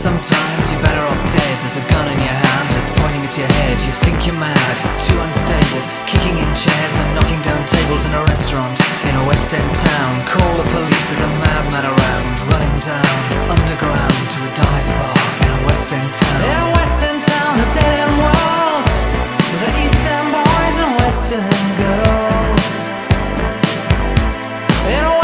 Sometimes you're better off dead. There's a gun in your hand that's pointing at your head. You think you're mad, too unstable, kicking in chairs and knocking down tables in a restaurant in a West End town. Call the police, there's a madman around, running down underground to a dive bar in a West End town. In a West End town, a dead end world, with the East End boys and West End girls. In a